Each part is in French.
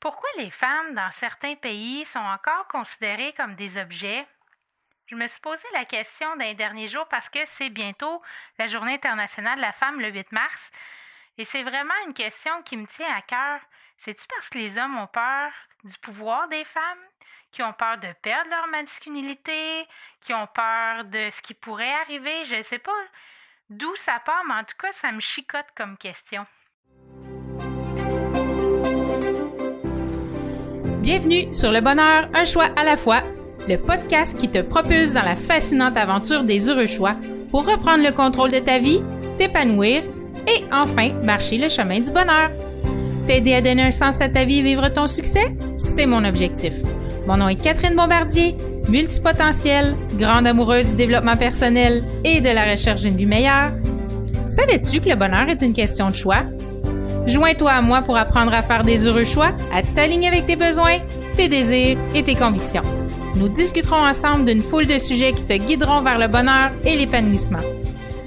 Pourquoi les femmes dans certains pays sont encore considérées comme des objets? Je me suis posé la question dans les derniers jours parce que c'est bientôt la Journée internationale de la femme le 8 mars. Et c'est vraiment une question qui me tient à cœur. C'est-tu parce que les hommes ont peur du pouvoir des femmes, qui ont peur de perdre leur masculinité, qui ont peur de ce qui pourrait arriver? Je ne sais pas d'où ça part, mais en tout cas, ça me chicote comme question. Bienvenue sur Le Bonheur, un choix à la fois, le podcast qui te propulse dans la fascinante aventure des heureux choix pour reprendre le contrôle de ta vie, t'épanouir et enfin marcher le chemin du bonheur. T'aider à donner un sens à ta vie et vivre ton succès, c'est mon objectif. Mon nom est Catherine Bombardier, multipotentielle, grande amoureuse du développement personnel et de la recherche d'une vie meilleure. Savais-tu que le bonheur est une question de choix? Joins-toi à moi pour apprendre à faire des heureux choix, à t'aligner avec tes besoins, tes désirs et tes convictions. Nous discuterons ensemble d'une foule de sujets qui te guideront vers le bonheur et l'épanouissement.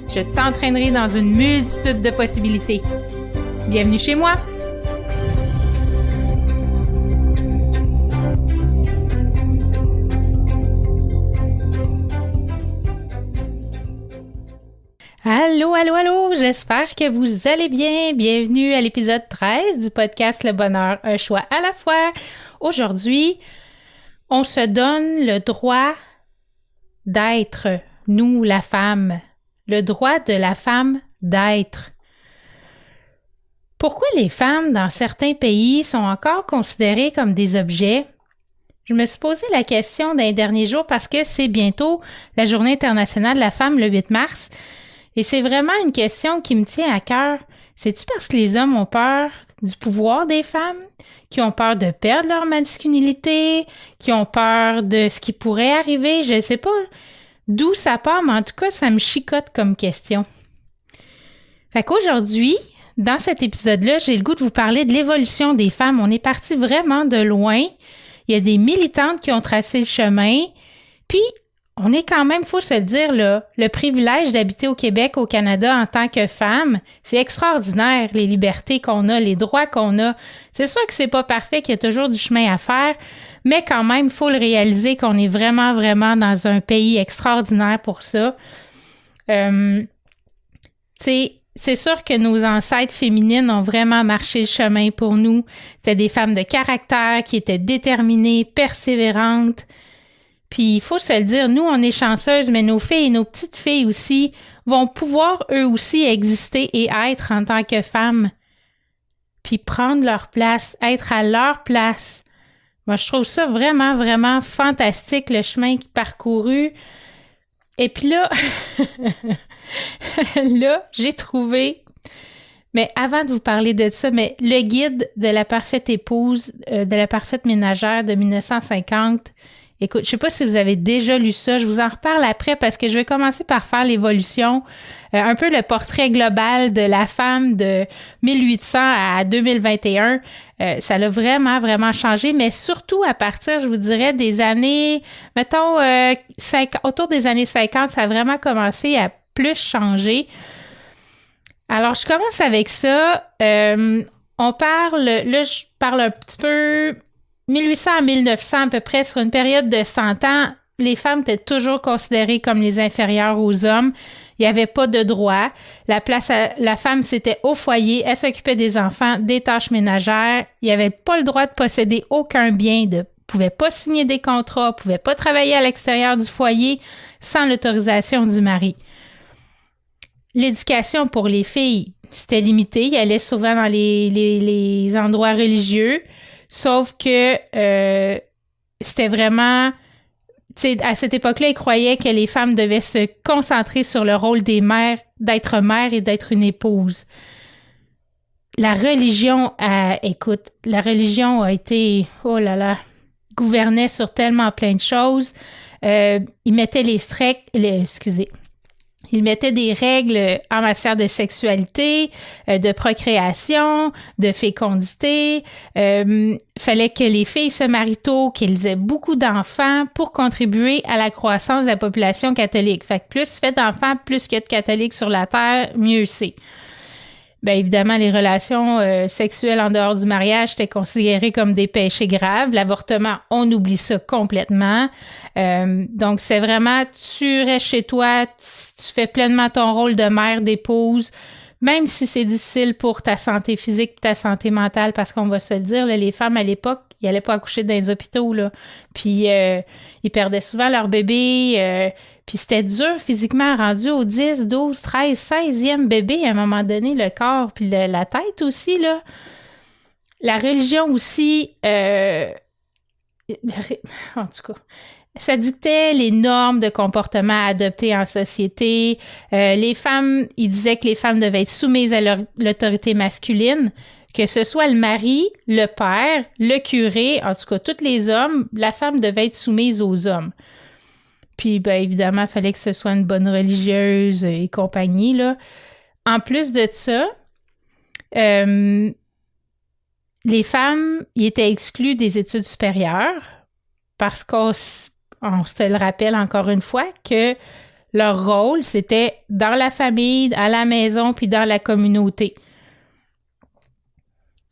Je t'entraînerai dans une multitude de possibilités. Bienvenue chez moi! Allô, j'espère que vous allez bien. Bienvenue à l'épisode 13 du podcast Le Bonheur, un choix à la fois. Aujourd'hui, on se donne le droit d'être, nous, la femme, le droit de la femme d'être. Pourquoi les femmes dans certains pays sont encore considérées comme des objets? Je me suis posé la question dans les derniers jours parce que c'est bientôt la Journée internationale de la femme le 8 mars. Et c'est vraiment une question qui me tient à cœur. C'est-tu parce que les hommes ont peur du pouvoir des femmes, qui ont peur de perdre leur masculinité, qui ont peur de ce qui pourrait arriver? Je ne sais pas d'où ça part, mais en tout cas, ça me chicote comme question. Fait qu'aujourd'hui, dans cet épisode-là, j'ai le goût de vous parler de l'évolution des femmes. On est parti vraiment de loin. Il y a des militantes qui ont tracé le chemin. Puis, on est quand même, faut se le dire, là, le privilège d'habiter au Québec, au Canada en tant que femme, c'est extraordinaire, les libertés qu'on a, les droits qu'on a. C'est sûr que c'est pas parfait, qu'il y a toujours du chemin à faire, mais quand même, il faut le réaliser qu'on est vraiment, vraiment dans un pays extraordinaire pour ça. C'est sûr que nos ancêtres féminines ont vraiment marché le chemin pour nous. C'était des femmes de caractère qui étaient déterminées, persévérantes. Puis, il faut se le dire, nous, on est chanceuses, mais nos filles et nos petites filles aussi vont pouvoir, eux aussi, exister et être en tant que femmes. Puis, prendre leur place, être à leur place. Moi, je trouve ça vraiment, vraiment fantastique, le chemin parcouru. Et puis là, j'ai trouvé... Mais avant de vous parler de ça, mais le guide de la parfaite épouse, de la parfaite ménagère de 1950... Écoute, je sais pas si vous avez déjà lu ça, je vous en reparle après parce que je vais commencer par faire l'évolution, un peu le portrait global de la femme de 1800 à 2021. Ça l'a vraiment, vraiment changé, mais surtout à partir, je vous dirais, des années, mettons, autour des années 50, ça a vraiment commencé à plus changer. Alors, je commence avec ça. Je parle un petit peu... 1800 à 1900 à peu près, sur une période de 100 ans, les femmes étaient toujours considérées comme les inférieures aux hommes. Il n'y avait pas de droit. La femme, c'était au foyer. Elle s'occupait des enfants, des tâches ménagères. Il n'y avait pas le droit de posséder aucun bien, pouvait pas signer des contrats, pouvait pas travailler à l'extérieur du foyer sans l'autorisation du mari. L'éducation pour les filles, c'était limité. Ils allaient souvent dans les endroits religieux. Sauf que c'était vraiment... Tu sais, à cette époque-là, ils croyaient que les femmes devaient se concentrer sur le rôle des mères, d'être mère et d'être une épouse. La religion a été... Oh là là! Gouvernait sur tellement plein de choses. Ils mettaient Ils mettaient des règles en matière de sexualité, de procréation, de fécondité. Fallait que les filles se marient tôt, qu'elles aient beaucoup d'enfants pour contribuer à la croissance de la population catholique. Fait que plus tu fais d'enfants, plus qu'il y a de catholiques sur la terre, mieux c'est. Bien évidemment, les relations sexuelles en dehors du mariage étaient considérées comme des péchés graves. L'avortement, on oublie ça complètement. Donc, c'est vraiment, tu restes chez toi, tu fais pleinement ton rôle de mère, d'épouse, même si c'est difficile pour ta santé physique et ta santé mentale, parce qu'on va se le dire, là, les femmes à l'époque, ils n'allaient pas accoucher dans les hôpitaux, là. Puis, ils perdaient souvent leur bébé. Puis c'était dur physiquement, rendu au 10, 12, 13, 16e bébé, à un moment donné, le corps, puis la tête aussi, là. La religion aussi, en tout cas, ça dictait les normes de comportement adoptées en société. Les femmes, ils disaient que les femmes devaient être soumises à l'autorité masculine, que ce soit le mari, le père, le curé, en tout cas, tous les hommes, la femme devait être soumise aux hommes. Puis, bien évidemment, il fallait que ce soit une bonne religieuse et compagnie, là. En plus de ça, les femmes y étaient exclues des études supérieures parce qu'on se le rappelle encore une fois que leur rôle, c'était dans la famille, à la maison, puis dans la communauté.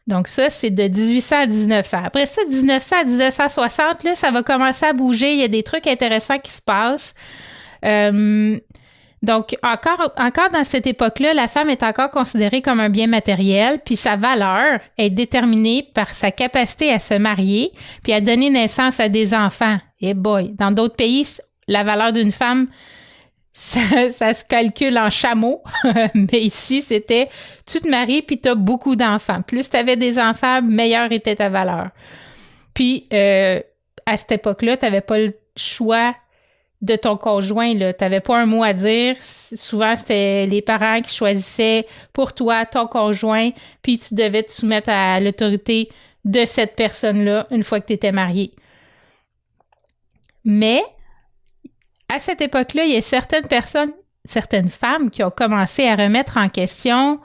Donc ça, c'est de 1800 à 1900. Après ça, 1900 à 1960, là, ça va commencer à bouger. Il y a des trucs intéressants qui se passent. Donc, encore dans cette époque-là, la femme est encore considérée comme un bien matériel, puis sa valeur est déterminée par sa capacité à se marier, puis à donner naissance à des enfants. Et boy, dans d'autres pays, la valeur d'une femme, ça se calcule en chameaux, mais ici, c'était tu te maries puis tu as beaucoup d'enfants. Plus tu avais des enfants, meilleure était ta valeur. Puis, à cette époque-là, tu n'avais pas le choix de ton conjoint. Tu n'avais pas un mot à dire. Souvent, c'était les parents qui choisissaient pour toi ton conjoint, puis tu devais te soumettre à l'autorité de cette personne-là une fois que tu étais marié. Mais à cette époque-là, il y a certaines femmes qui ont commencé à remettre en question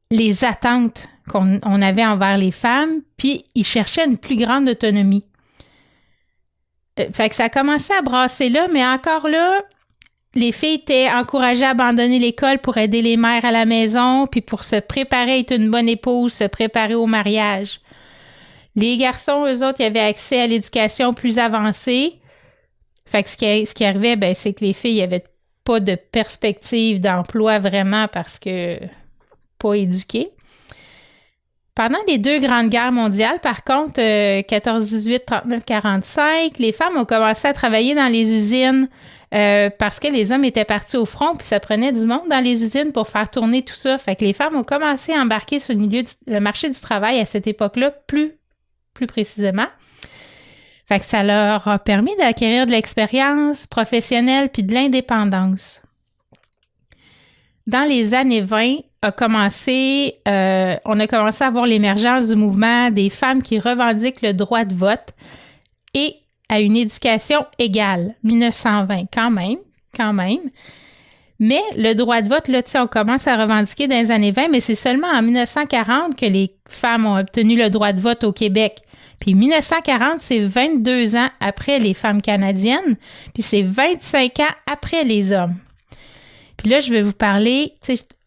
les attentes qu'on avait envers les femmes, puis ils cherchaient une plus grande autonomie. Fait que ça a commencé à brasser là, mais encore là, les filles étaient encouragées à abandonner l'école pour aider les mères à la maison, puis pour se préparer à être une bonne épouse, se préparer au mariage. Les garçons, eux autres, ils avaient accès à l'éducation plus avancée. Fait que ce qui arrivait, ben, c'est que les filles n'avaient pas de perspective d'emploi vraiment parce que pas éduquées. Pendant les deux grandes guerres mondiales, par contre, 14-18, 39-45, les femmes ont commencé à travailler dans les usines parce que les hommes étaient partis au front, puis ça prenait du monde dans les usines pour faire tourner tout ça. Fait que les femmes ont commencé à embarquer sur le marché du travail à cette époque-là, plus précisément. Fait que ça leur a permis d'acquérir de l'expérience professionnelle puis de l'indépendance. Dans les années 20, on a commencé à voir l'émergence du mouvement des femmes qui revendiquent le droit de vote et à une éducation égale. 1920, quand même. Mais le droit de vote, là, on commence à revendiquer dans les années 20, mais c'est seulement en 1940 que les femmes ont obtenu le droit de vote au Québec. Puis 1940, c'est 22 ans après les femmes canadiennes, puis c'est 25 ans après les hommes. Puis là, je vais vous parler,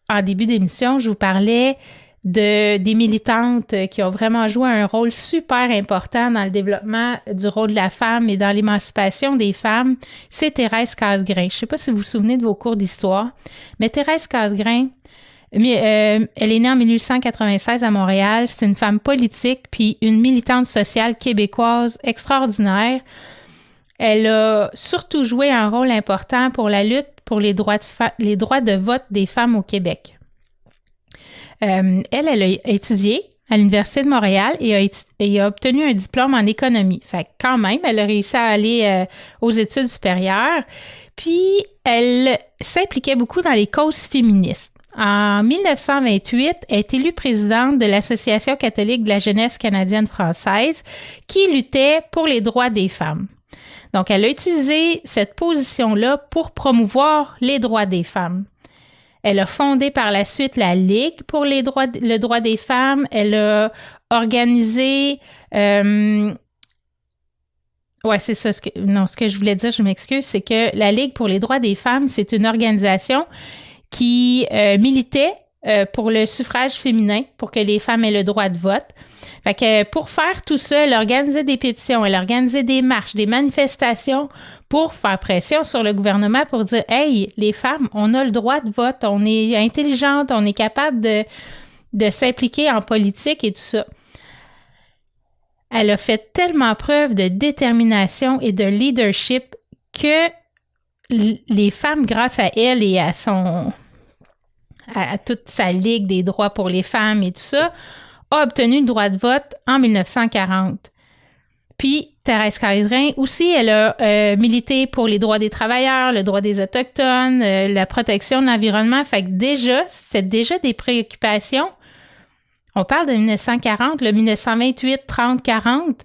en début d'émission, je vous parlais des militantes qui ont vraiment joué un rôle super important dans le développement du rôle de la femme et dans l'émancipation des femmes. C'est Thérèse Casgrain. Je ne sais pas si vous vous souvenez de vos cours d'histoire, mais Thérèse Casgrain, elle est née en 1896 à Montréal. C'est une femme politique puis une militante sociale québécoise extraordinaire. Elle a surtout joué un rôle important pour la lutte pour les droits de vote des femmes au Québec. Elle a étudié à l'Université de Montréal et a obtenu un diplôme en économie. Fait que quand même, elle a réussi à aller aux études supérieures. Puis, elle s'impliquait beaucoup dans les causes féministes. En 1928, elle est élue présidente de l'Association catholique de la jeunesse canadienne-française qui luttait pour les droits des femmes. Donc, elle a utilisé cette position-là pour promouvoir les droits des femmes. Elle a fondé par la suite la Ligue pour le droit des femmes. Elle a organisé... c'est ça. Ce que je voulais dire, je m'excuse, c'est que la Ligue pour les droits des femmes, c'est une organisation qui militait pour le suffrage féminin, pour que les femmes aient le droit de vote. Fait que pour faire tout ça, elle organisait des pétitions, elle organisait des marches, des manifestations pour faire pression sur le gouvernement pour dire « Hey, les femmes, on a le droit de vote, on est intelligente, on est capable de s'impliquer en politique et tout ça. » Elle a fait tellement preuve de détermination et de leadership que les femmes, grâce à elle et à toute sa Ligue des droits pour les femmes et tout ça, a obtenu le droit de vote en 1940. Puis, Thérèse Casgrain aussi, elle a milité pour les droits des travailleurs, le droit des Autochtones, la protection de l'environnement. Fait que déjà, c'était déjà des préoccupations. On parle de 1940, le 1928, 30, 40.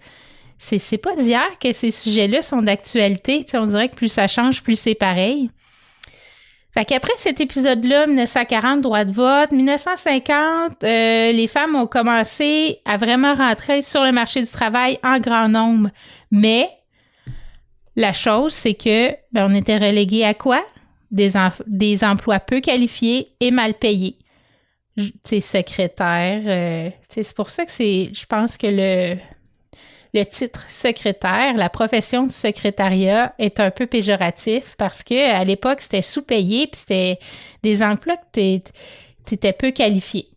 C'est pas d'hier que ces sujets-là sont d'actualité. T'sais, on dirait que plus ça change, plus c'est pareil. Fait qu'après cet épisode-là, 1940, droit de vote, 1950, les femmes ont commencé à vraiment rentrer sur le marché du travail en grand nombre. Mais la chose, c'est que on était relégués à quoi? Des emplois peu qualifiés et mal payés. Tu sais, secrétaire. C'est pour ça que je pense que le titre secrétaire, la profession du secrétariat est un peu péjoratif parce que à l'époque, c'était sous-payé puis c'était des emplois que t'étais peu qualifié.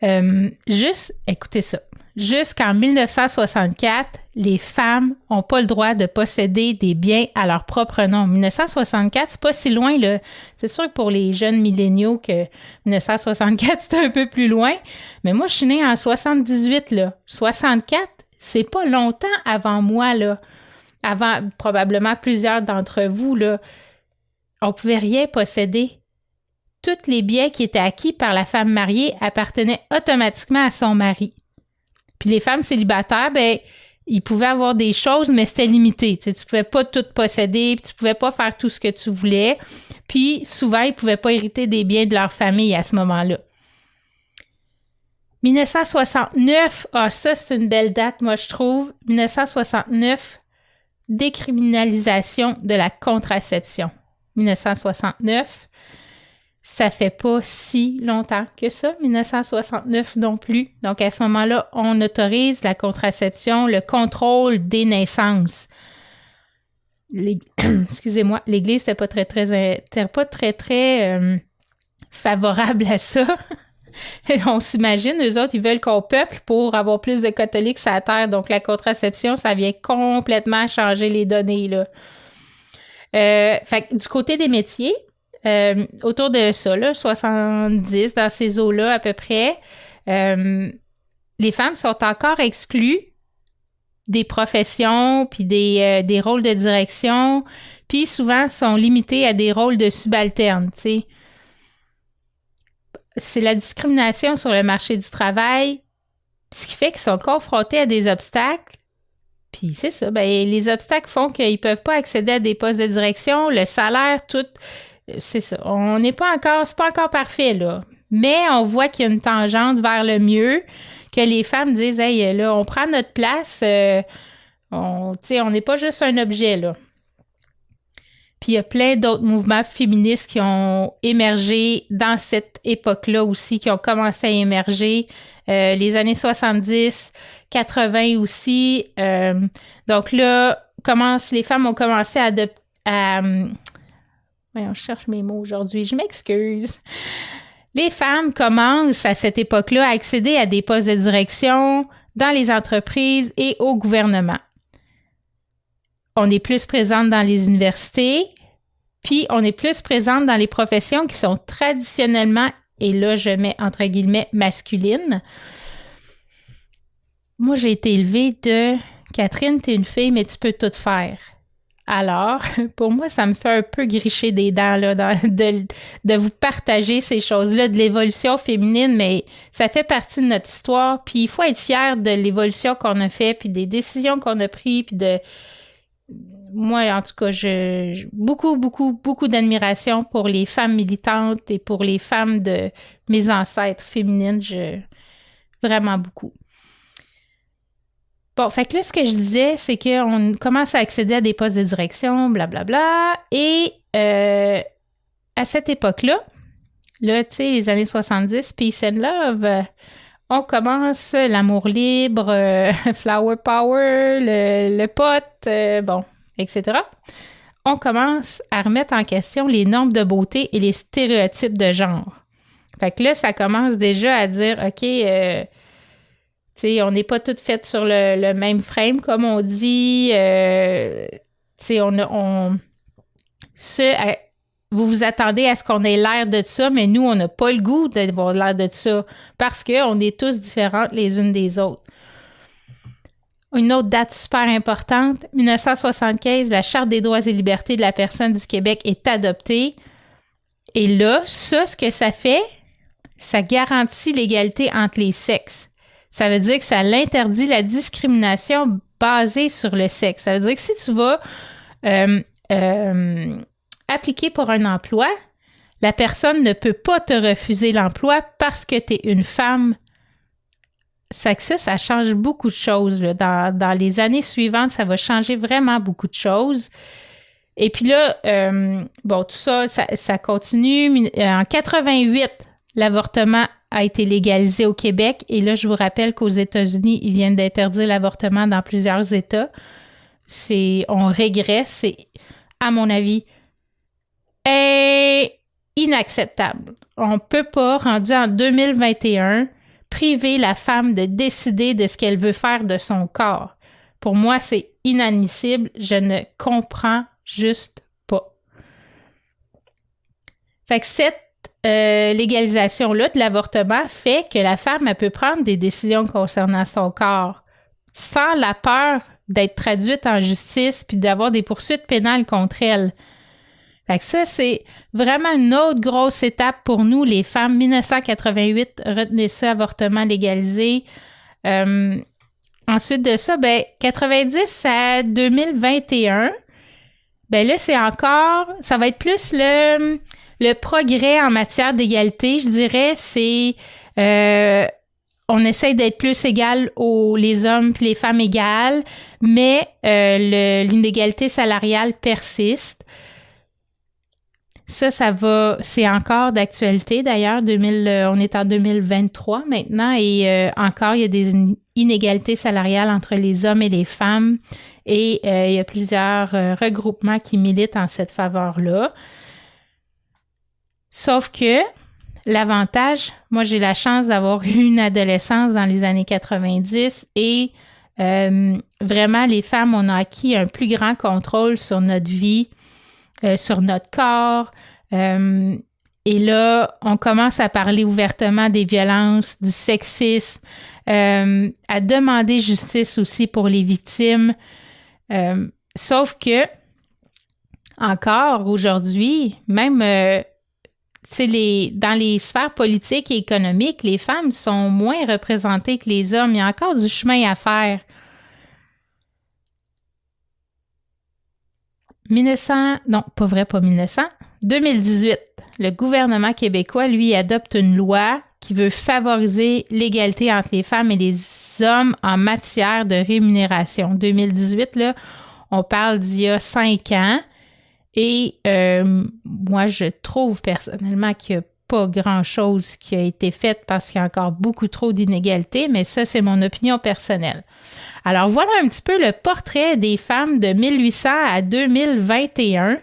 Écoutez ça. Jusqu'en 1964, les femmes n'ont pas le droit de posséder des biens à leur propre nom. 1964, c'est pas si loin, là. C'est sûr que pour les jeunes milléniaux que 1964, c'est un peu plus loin. Mais moi, je suis née en 78, là. 64, c'est pas longtemps avant moi, là. Avant, probablement plusieurs d'entre vous, là. On pouvait rien posséder. Tous les biens qui étaient acquis par la femme mariée appartenaient automatiquement à son mari. Puis les femmes célibataires, ils pouvaient avoir des choses, mais c'était limité. Tu pouvais pas tout posséder, puis tu pouvais pas faire tout ce que tu voulais. Puis souvent, ils pouvaient pas hériter des biens de leur famille à ce moment-là. 1969, ça c'est une belle date, moi je trouve. 1969, décriminalisation de la contraception. 1969. Ça fait pas si longtemps que ça, 1969 non plus. Donc, à ce moment-là, on autorise la contraception, le contrôle des naissances. Excusez-moi, l'Église n'était pas très favorable à ça. On s'imagine, eux autres, ils veulent qu'on peuple pour avoir plus de catholiques sur la terre. Donc, la contraception, ça vient complètement changer les données, là. Fait que du côté des métiers, autour de ça, là, 70, dans ces eaux-là à peu près, les femmes sont encore exclues des professions puis des rôles de direction, puis souvent sont limitées à des rôles de subalternes, tu sais. C'est la discrimination sur le marché du travail, ce qui fait qu'ils sont confrontés à des obstacles. Puis c'est ça, les obstacles font qu'ils peuvent pas accéder à des postes de direction, le salaire, tout... C'est ça. C'est pas encore parfait, là. Mais on voit qu'il y a une tangente vers le mieux, que les femmes disent, hey, là, on prend notre place, on n'est pas juste un objet, là. Puis il y a plein d'autres mouvements féministes qui ont émergé dans cette époque-là aussi, qui ont commencé à émerger, les années 70, 80 aussi. Donc là, les femmes ont commencé à je cherche mes mots aujourd'hui, je m'excuse. Les femmes commencent à cette époque-là à accéder à des postes de direction dans les entreprises et au gouvernement. On est plus présente dans les universités, puis on est plus présente dans les professions qui sont traditionnellement, et là je mets entre guillemets, masculines. Moi, j'ai été élevée de « Catherine, t'es une fille, mais tu peux tout faire ». Alors, pour moi, ça me fait un peu gricher des dents là, de vous partager ces choses-là, de l'évolution féminine, mais ça fait partie de notre histoire, puis il faut être fier de l'évolution qu'on a fait, puis des décisions qu'on a prises, puis de... Moi, en tout cas, j'ai beaucoup d'admiration pour les femmes militantes et pour les femmes de mes ancêtres féminines, vraiment beaucoup. Bon, fait que là, ce que je disais, c'est qu'on commence à accéder à des postes de direction, blablabla, et à cette époque-là, Là, tu sais, les années 70, Peace and Love, on commence l'amour libre, flower power, le pot, bon, etc. On commence à remettre en question les normes de beauté et les stéréotypes de genre. Fait que là, ça commence déjà à dire, OK, tu sais, on n'est pas toutes faites sur le même frame, comme on dit. Tu sais, vous vous attendez à ce qu'on ait l'air de ça, mais nous, on n'a pas le goût d'avoir l'air de ça parce qu'on est tous différentes les unes des autres. Une autre date super importante, 1975, la Charte des droits et libertés de la personne du Québec est adoptée. Et là, ça, ce que ça fait, ça garantit l'égalité entre les sexes. Ça veut dire que ça l'interdit la discrimination basée sur le sexe. Ça veut dire que si tu vas appliquer pour un emploi, la personne ne peut pas te refuser l'emploi parce que tu es une femme. Ça fait que ça change beaucoup de choses. Là. Dans les années suivantes, ça va changer vraiment beaucoup de choses. Et puis là, bon, tout ça, ça continue. En 88, l'avortement a été légalisé au Québec. Et là, je vous rappelle qu'aux États-Unis, ils viennent d'interdire l'avortement dans plusieurs États. On régresse. C'est, à mon avis, inacceptable. On ne peut pas, rendu en 2021, priver la femme de décider de ce qu'elle veut faire de son corps. Pour moi, c'est inadmissible. Je ne comprends juste pas. Fait que cette légalisation-là de l'avortement fait que la femme, elle peut prendre des décisions concernant son corps sans la peur d'être traduite en justice puis d'avoir des poursuites pénales contre elle. Fait que ça, c'est vraiment une autre grosse étape pour nous, les femmes. 1988, retenez ça, avortement légalisé. Ensuite de ça, 90 à 2021, là, c'est encore, ça va être plus le progrès en matière d'égalité, je dirais. C'est, on essaye d'être plus égal les hommes puis les femmes égales, mais l'inégalité salariale persiste. Ça va, c'est encore d'actualité d'ailleurs. On est en 2023 maintenant et encore, il y a des inégalités salariales entre les hommes et les femmes et il y a plusieurs regroupements qui militent en cette faveur-là. Sauf que l'avantage, moi j'ai la chance d'avoir eu une adolescence dans les années 90 et vraiment les femmes, on a acquis un plus grand contrôle sur notre vie, sur notre corps. Et là, on commence à parler ouvertement des violences, du sexisme, à demander justice aussi pour les victimes. Sauf que, encore aujourd'hui, même dans les sphères politiques et économiques, les femmes sont moins représentées que les hommes. Il y a encore du chemin à faire. 2018, le gouvernement québécois, lui, adopte une loi qui veut favoriser l'égalité entre les femmes et les hommes en matière de rémunération. 2018, là, on parle d'il y a 5 ans. Et moi, je trouve personnellement qu'il n'y a pas grand-chose qui a été fait parce qu'il y a encore beaucoup trop d'inégalités, mais ça, c'est mon opinion personnelle. Alors, voilà un petit peu le portrait des femmes de 1800 à 2021.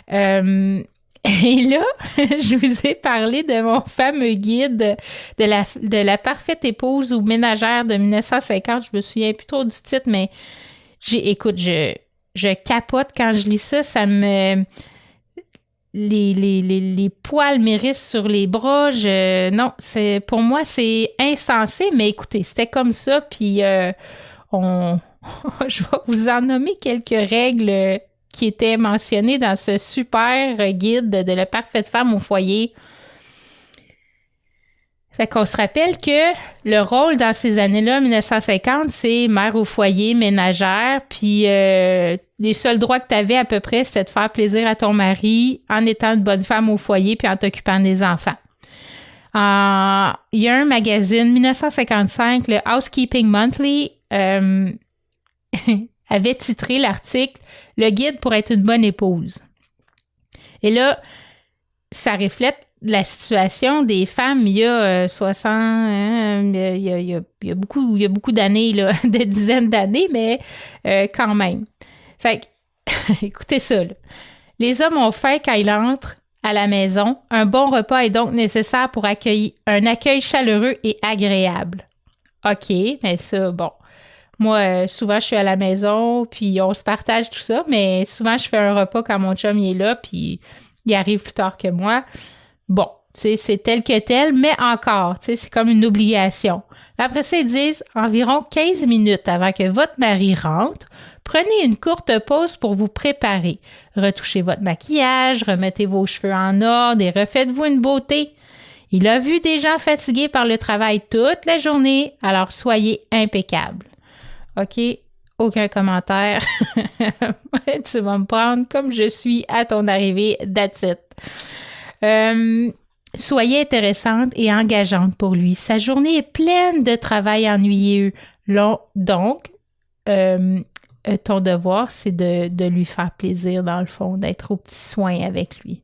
Et là, je vous ai parlé de mon fameux guide de la parfaite épouse ou ménagère de 1950. Je me souviens plus trop du titre, mais écoute, je capote quand je lis ça. Ça me... Les poils m'hérissent sur les bras. Non, pour moi, c'est insensé, mais écoutez, c'était comme ça, puis je vais vous en nommer quelques règles qui étaient mentionnées dans ce super guide de la parfaite femme au foyer. Fait qu'on se rappelle que le rôle dans ces années-là, 1950, c'est mère au foyer, ménagère, puis les seuls droits que tu avais à peu près, c'était de faire plaisir à ton mari en étant une bonne femme au foyer puis en t'occupant des enfants. Il y a un magazine, 1955, le Housekeeping Monthly, avait titré l'article « Le guide pour être une bonne épouse ». Et là, ça reflète la situation des femmes il y a 60, hein, il y a beaucoup d'années, là, des dizaines d'années, mais quand même. Fait que, écoutez ça, là. Les hommes ont faim quand ils entrent à la maison. Un bon repas est donc nécessaire pour accueillir un accueil chaleureux et agréable. OK, mais ça, bon. Moi, souvent, je suis à la maison, puis on se partage tout ça, mais souvent, je fais un repas quand mon chum il est là, puis il arrive plus tard que moi. Bon, tu sais, c'est tel que tel, mais encore, tu sais, c'est comme une obligation. Après ça, ils disent environ 15 minutes avant que votre mari rentre, prenez une courte pause pour vous préparer. Retouchez votre maquillage, remettez vos cheveux en ordre et refaites-vous une beauté. Il a vu des gens fatigués par le travail toute la journée, alors soyez impeccables. OK? Aucun commentaire. Tu vas me prendre comme je suis à ton arrivée, that's it. Soyez intéressante et engageante pour lui. Sa journée est pleine de travail ennuyeux. Donc, ton devoir, c'est de lui faire plaisir, dans le fond, d'être au petit soin avec lui.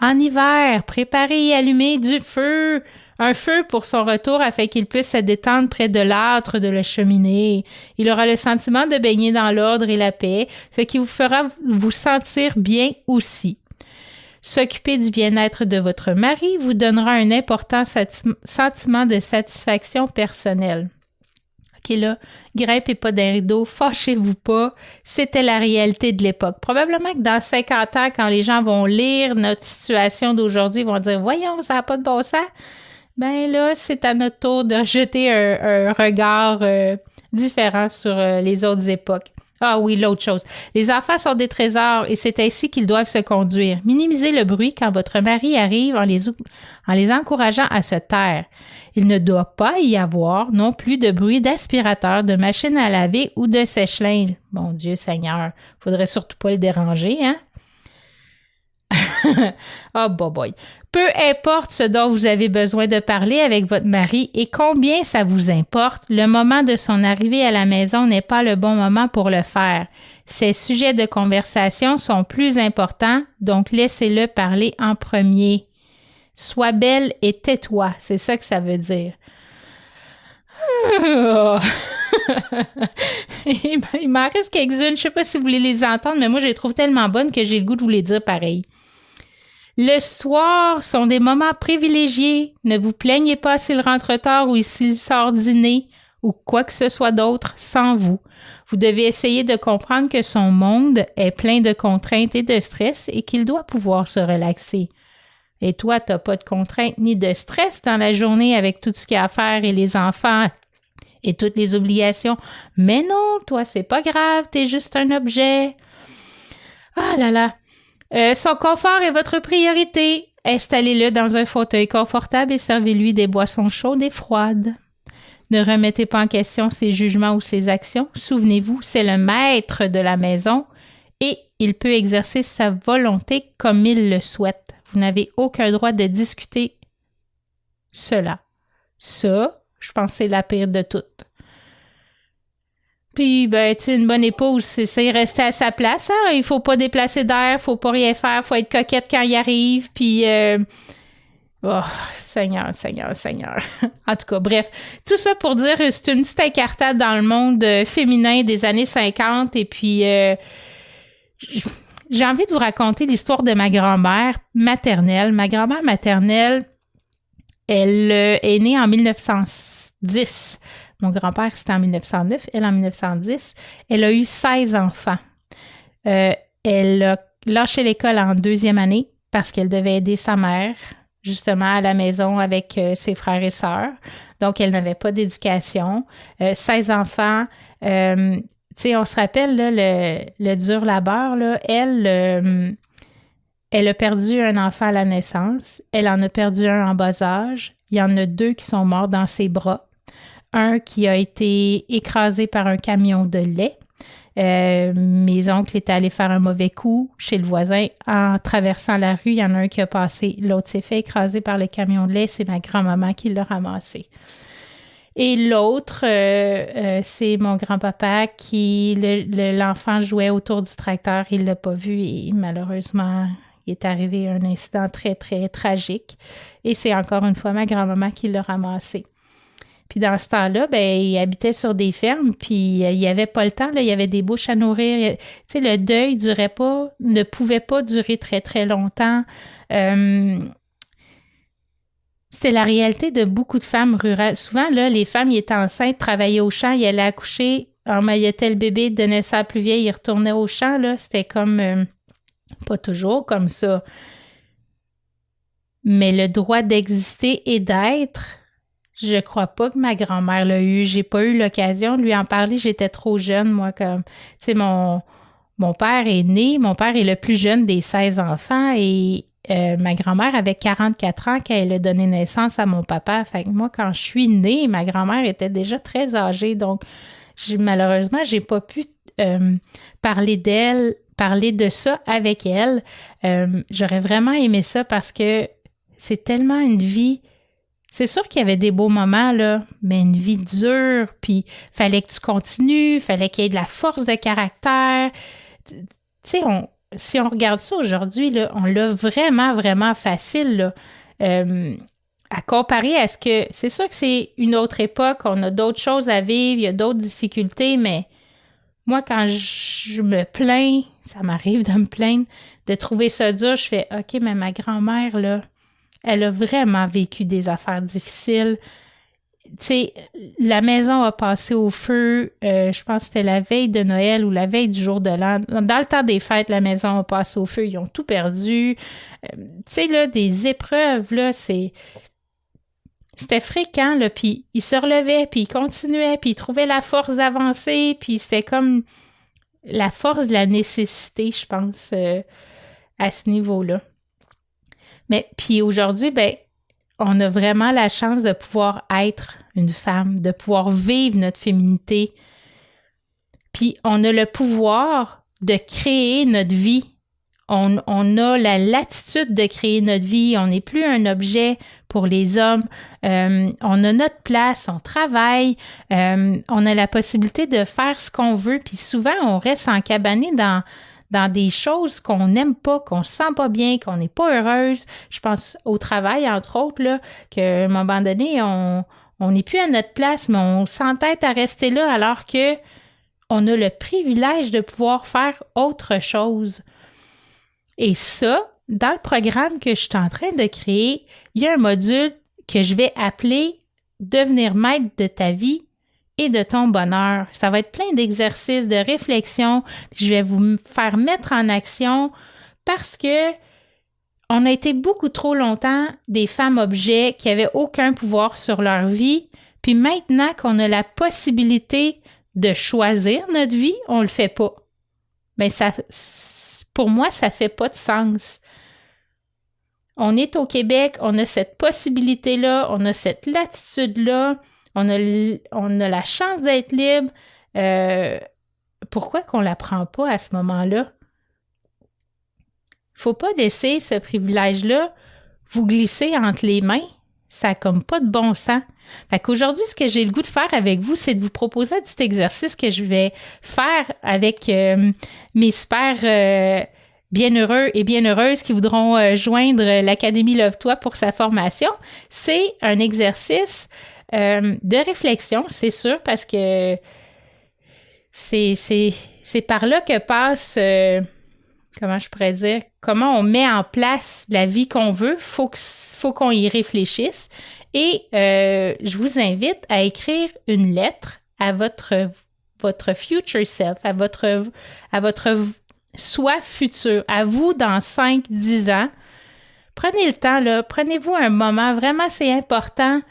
En hiver, préparez et allumez du feu. Un feu pour son retour afin qu'il puisse se détendre près de l'âtre de la cheminée. Il aura le sentiment de baigner dans l'ordre et la paix, ce qui vous fera vous sentir bien aussi. S'occuper du bien-être de votre mari vous donnera un important sentiment de satisfaction personnelle. OK, là, grimpez pas d'un rideau, fâchez-vous pas, c'était la réalité de l'époque. Probablement que dans 50 ans, quand les gens vont lire notre situation d'aujourd'hui, ils vont dire « Voyons, ça n'a pas de bon sens ». Ben là, c'est à notre tour de jeter un regard différent sur les autres époques. Ah oui, l'autre chose. Les enfants sont des trésors et c'est ainsi qu'ils doivent se conduire. Minimisez le bruit quand votre mari arrive en les encourageant à se taire. Il ne doit pas y avoir non plus de bruit d'aspirateur, de machine à laver ou de sèche-linge. Mon Dieu Seigneur, faudrait surtout pas le déranger, hein? Oh, boy. Peu importe ce dont vous avez besoin de parler avec votre mari et combien ça vous importe, le moment de son arrivée à la maison n'est pas le bon moment pour le faire. Ces sujets de conversation sont plus importants, donc laissez-le parler en premier. Sois belle et tais-toi, c'est ça que ça veut dire. Il m'en reste quelques-unes, je ne sais pas si vous voulez les entendre, mais moi je les trouve tellement bonnes que j'ai le goût de vous les dire pareil. Le soir sont des moments privilégiés. Ne vous plaignez pas s'il rentre tard ou s'il sort dîner ou quoi que ce soit d'autre sans vous. Vous devez essayer de comprendre que son monde est plein de contraintes et de stress et qu'il doit pouvoir se relaxer. Et toi, tu n'as pas de contraintes ni de stress dans la journée avec tout ce qu'il y a à faire et les enfants et toutes les obligations. Mais non, toi, c'est pas grave, t'es juste un objet. Ah là là. Son confort est votre priorité. Installez-le dans un fauteuil confortable et servez-lui des boissons chaudes et froides. Ne remettez pas en question ses jugements ou ses actions. Souvenez-vous, c'est le maître de la maison et il peut exercer sa volonté comme il le souhaite. Vous n'avez aucun droit de discuter cela. Ça, je pense que c'est la pire de toutes. Puis, ben, tu sais, une bonne épouse, c'est rester à sa place. Hein? Il faut pas déplacer d'air, faut pas rien faire, faut être coquette quand il arrive. Puis, oh, Seigneur. En tout cas, bref. Tout ça pour dire, c'est une petite incartade dans le monde féminin des années 50. Et puis, j'ai envie de vous raconter l'histoire de ma grand-mère maternelle. Ma grand-mère maternelle, elle est née en 1910. Mon grand-père, c'était en 1909, elle en 1910. Elle a eu 16 enfants. Elle a lâché l'école en 2e année parce qu'elle devait aider sa mère, justement, à la maison avec ses frères et sœurs. Donc, elle n'avait pas d'éducation. 16 enfants. Tu sais, on se rappelle, là, le dur labeur, là, elle a perdu un enfant à la naissance. Elle en a perdu un en bas âge. Il y en a 2 qui sont morts dans ses bras. Un qui a été écrasé par un camion de lait. Mes oncles étaient allés faire un mauvais coup chez le voisin. En traversant la rue, il y en a un qui a passé. L'autre s'est fait écraser par le camion de lait. C'est ma grand-maman qui l'a ramassé. Et l'autre, c'est mon grand-papa qui, l'enfant jouait autour du tracteur. Il l'a pas vu et malheureusement, il est arrivé un incident très, très tragique. Et c'est encore une fois ma grand-maman qui l'a ramassé. Puis dans ce temps-là, ben, il habitait sur des fermes, puis il n'y avait pas le temps, là, il y avait des bouches à nourrir. Tu sais, le deuil ne pouvait pas durer très, très longtemps. C'était la réalité de beaucoup de femmes rurales. Souvent, là, les femmes, ils étaient enceintes, travaillaient au champ, ils allaient accoucher, emmaillotaient le bébé, donnaient ça à la plus vieille, ils retournaient au champ, là. C'était comme... pas toujours comme ça. Mais le droit d'exister et d'être, je crois pas que ma grand-mère l'a eu. J'ai pas eu l'occasion de lui en parler. J'étais trop jeune, moi, comme... Tu sais, mon père est né. Mon père est le plus jeune des 16 enfants et ma grand-mère avait 44 ans quand elle a donné naissance à mon papa. Fait que moi, quand je suis née, ma grand-mère était déjà très âgée. Donc, malheureusement, j'ai pas pu parler de ça avec elle. J'aurais vraiment aimé ça parce que c'est tellement une vie... C'est sûr qu'il y avait des beaux moments, là, mais une vie dure, puis fallait que tu continues, fallait qu'il y ait de la force de caractère. Tu sais, si on regarde ça aujourd'hui, là, on l'a vraiment, vraiment facile, là. À comparer à ce que... C'est sûr que c'est une autre époque, on a d'autres choses à vivre, il y a d'autres difficultés, mais moi, quand je me plains, ça m'arrive de me plaindre, de trouver ça dur, je fais « OK, mais ma grand-mère, là, elle a vraiment vécu des affaires difficiles. » Tu sais, la maison a passé au feu, je pense que c'était la veille de Noël ou la veille du jour de l'an. Dans le temps des fêtes, la maison a passé au feu, ils ont tout perdu. Tu sais, là, des épreuves, là, c'était fréquent, là, puis ils se relevaient, puis ils continuaient, puis ils trouvaient la force d'avancer, puis c'était comme la force de la nécessité, je pense, à ce niveau-là. Mais puis aujourd'hui, ben, on a vraiment la chance de pouvoir être une femme, de pouvoir vivre notre féminité. Puis on a le pouvoir de créer notre vie. On a la latitude de créer notre vie. On n'est plus un objet pour les hommes. On a notre place, on travaille. On a la possibilité de faire ce qu'on veut. Puis souvent, on reste encabané dans des choses qu'on n'aime pas, qu'on se sent pas bien, qu'on n'est pas heureuse. Je pense au travail, entre autres, là, qu'à un moment donné, on n'est plus à notre place, mais on s'entête à rester là alors que on a le privilège de pouvoir faire autre chose. Et ça, dans le programme que je suis en train de créer, il y a un module que je vais appeler « Devenir maître de ta vie et de ton bonheur ». Ça va être plein d'exercices, de réflexion. Je vais vous faire mettre en action parce que on a été beaucoup trop longtemps des femmes objets qui n'avaient aucun pouvoir sur leur vie. Puis maintenant qu'on a la possibilité de choisir notre vie, on le fait pas. Mais ça, pour moi, ça fait pas de sens. On est au Québec, on a cette possibilité-là, on a cette latitude-là, on a la chance d'être libre. Pourquoi qu'on la prend pas à ce moment-là? Faut pas laisser ce privilège-là vous glisser entre les mains. Ça n'a comme pas de bon sens. Fait qu'aujourd'hui, ce que j'ai le goût de faire avec vous, c'est de vous proposer un petit exercice que je vais faire avec mes super bienheureux et bienheureuses qui voudront joindre l'Académie Love-toi pour sa formation. C'est un exercice de réflexion, c'est sûr, parce que c'est par là que passe... comment je pourrais dire, comment on met en place la vie qu'on veut, faut qu'on y réfléchisse. Et je vous invite à écrire une lettre à votre future self, à votre soi futur, à vous dans 5-10 ans. Prenez le temps, là, prenez-vous un moment, vraiment c'est important.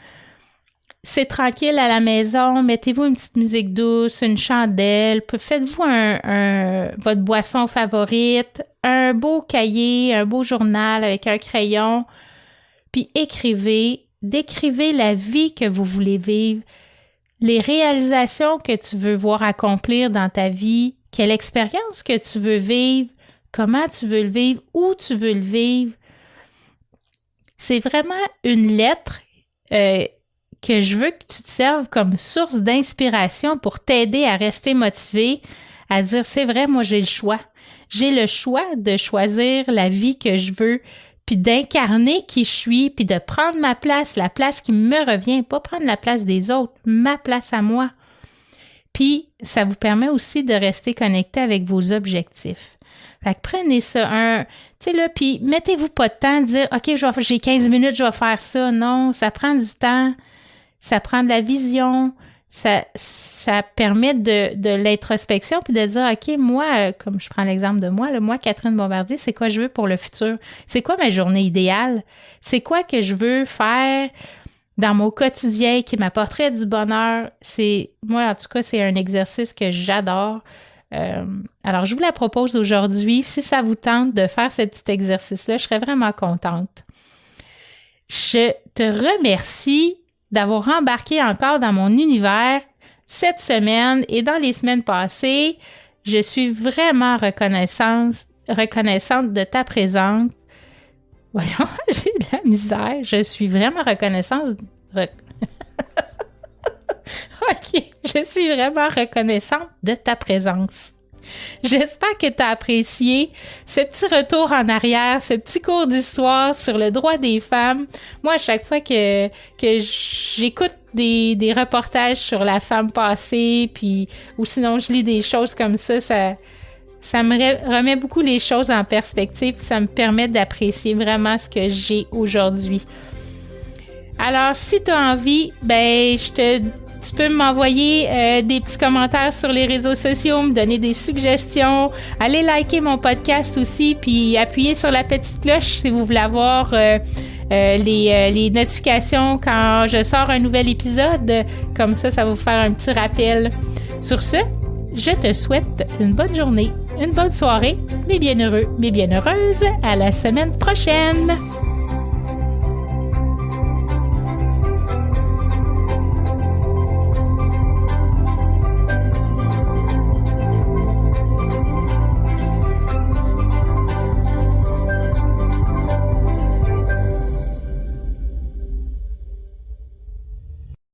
C'est tranquille à la maison, mettez-vous une petite musique douce, une chandelle, faites-vous votre boisson favorite, un beau cahier, un beau journal avec un crayon, puis décrivez la vie que vous voulez vivre, les réalisations que tu veux voir accomplir dans ta vie, quelle expérience que tu veux vivre, comment tu veux le vivre, où tu veux le vivre. C'est vraiment une lettre que je veux que tu te serves comme source d'inspiration pour t'aider à rester motivé, à dire, c'est vrai, moi, j'ai le choix. J'ai le choix de choisir la vie que je veux, puis d'incarner qui je suis, puis de prendre ma place, la place qui me revient, pas prendre la place des autres, ma place à moi. Puis, ça vous permet aussi de rester connecté avec vos objectifs. Fait que prenez ça, tu sais là, puis mettez-vous pas de temps à dire, OK, j'ai 15 minutes, je vais faire ça. Non, ça prend du temps, ça prend de la vision, ça permet de l'introspection puis de dire, OK, moi, comme je prends l'exemple de moi, moi, Catherine Bombardier, c'est quoi je veux pour le futur? C'est quoi ma journée idéale? C'est quoi que je veux faire dans mon quotidien qui m'apporterait du bonheur? Moi, en tout cas, c'est un exercice que j'adore. Alors, je vous la propose aujourd'hui. Si ça vous tente de faire ce petit exercice-là, je serais vraiment contente. Je te remercie d'avoir embarqué encore dans mon univers cette semaine et dans les semaines passées. Je suis vraiment reconnaissante de ta présence. Voyons, j'ai de la misère. Je suis vraiment reconnaissante. OK, je suis vraiment reconnaissante de ta présence. J'espère que tu as apprécié ce petit retour en arrière, ce petit cours d'histoire sur le droit des femmes. Moi, à chaque fois que j'écoute des reportages sur la femme passée, ou sinon je lis des choses comme ça me remet beaucoup les choses en perspective, ça me permet d'apprécier vraiment ce que j'ai aujourd'hui. Alors, si tu as envie, tu peux m'envoyer des petits commentaires sur les réseaux sociaux, me donner des suggestions, aller liker mon podcast aussi, puis appuyer sur la petite cloche si vous voulez avoir les notifications quand je sors un nouvel épisode. Comme ça va vous faire un petit rappel. Sur ce, je te souhaite une bonne journée, une bonne soirée, mes bienheureux, mes bienheureuses. À la semaine prochaine!